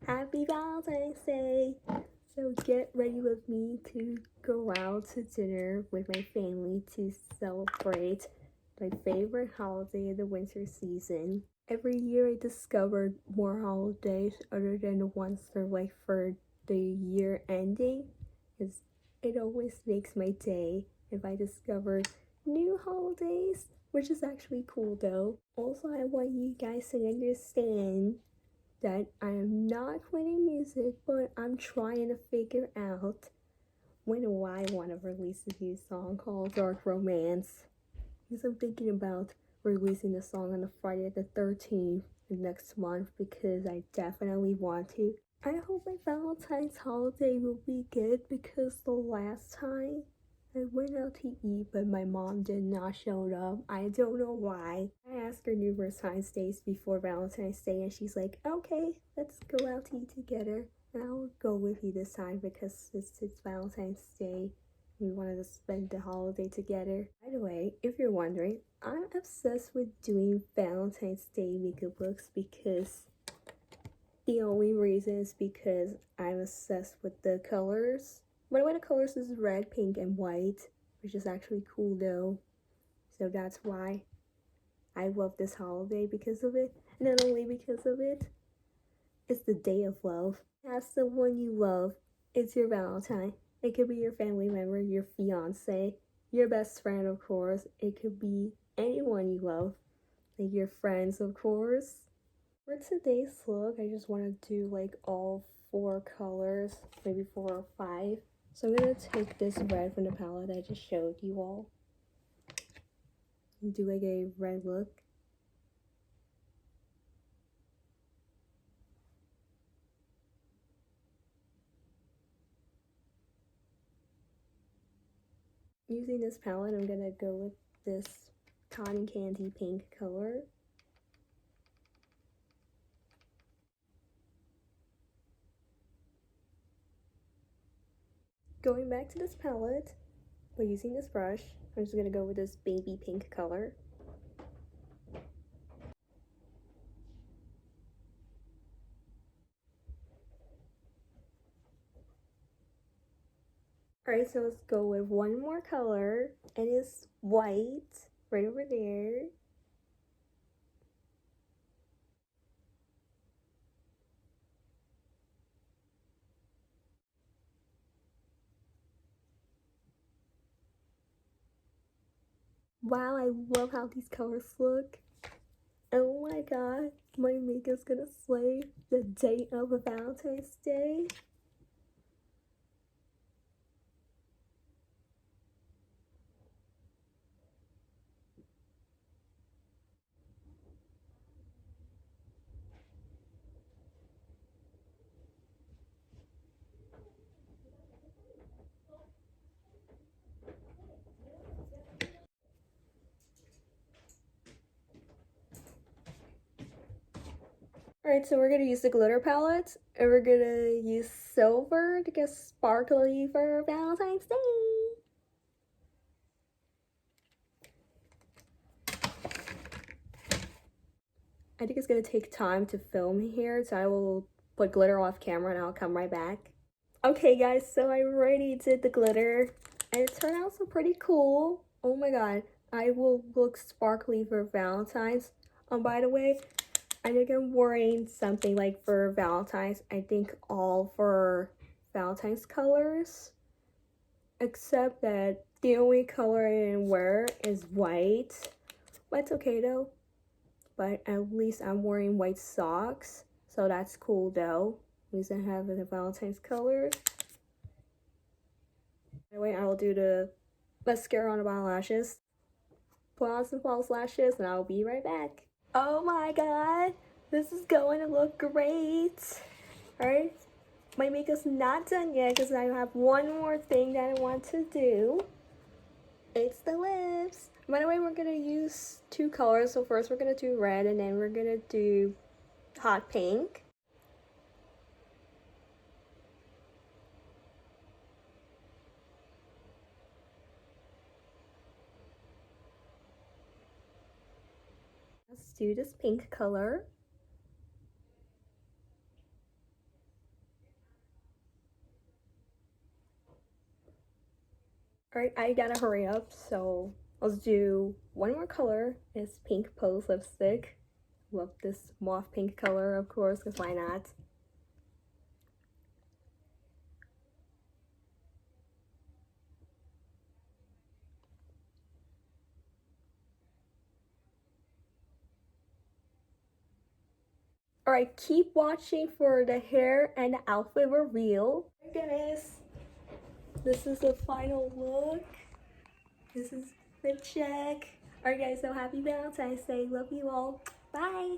Happy Valentine's Day! So get ready with me to go out to dinner with my family to celebrate my favorite holiday of the winter season. Every year I discover more holidays other than the ones that are like for the year ending, because it always makes my day if I discover new holidays, which is actually cool though. Also, I want you guys to understand that I am not quitting music, but I'm trying to figure out when do I want to release a new song called Dark Romance. Because I'm thinking about releasing the song on the Friday the 13th next month because I definitely want to. I hope my Valentine's holiday will be good because the last time I went out to eat, but my mom did not show up. I don't know why. I asked her numerous times days before Valentine's Day, and she's like, okay, let's go out to eat together. And I'll go with you this time because it's Valentine's Day. We wanted to spend the holiday together. By the way, if you're wondering, I'm obsessed with doing Valentine's Day makeup looks because the only reason is because I'm obsessed with the colors. By the way, the colors is red, pink, and white, which is actually cool though. So that's why I love this holiday because of it. And not only because of it, it's the day of love. Ask someone you love. It's your Valentine. It could be your family member, your fiance, your best friend, of course. It could be anyone you love, like your friends, of course. For today's look, I just want to do like all 4 colors, maybe 4 or 5. So I'm going to take this red from the palette I just showed you all and do like a red look. Using this palette, I'm going to go with this cotton candy pink color. Going back to this palette, but using this brush, I'm just going to go with this baby pink color. Alright, so let's go with one more color, and it's white, right over there. Wow, I love how these colors look. Oh my god, my makeup's gonna slay the day of a Valentine's Day. Alright, so we're gonna use the glitter palette, and we're gonna use silver to get sparkly for Valentine's Day. I think it's gonna take time to film here, so I will put glitter off camera and I'll come right back. Okay guys, so I already did the glitter, and it turned out so pretty cool. Oh my god, I will look sparkly for Valentine's. By the way, I think I'm wearing something like for Valentine's. I think all for Valentine's colors, except that the only color I didn't wear is white. But it's okay though. But at least I'm wearing white socks, so that's cool though. At least I have the Valentine's colors. Anyway, I will do the mascara on the bottom lashes. Put on some false lashes, and I'll be right back. Oh my god, this is going to look great. Alright, my makeup's not done yet because I have one more thing that I want to do. It's the lips. By the way, we're going to use 2 colors. So first we're going to do red, and then we're going to do hot pink. Let's do this pink color. Alright, I gotta hurry up, so let's do one more color. It's Pink Pose lipstick. Love this mauve pink color, of course, because why not? Alright, keep watching for the hair and outfit reveal. Alright guys, this is the final look. This is the check. Alright guys, so happy Valentine's Day. Love you all. Bye!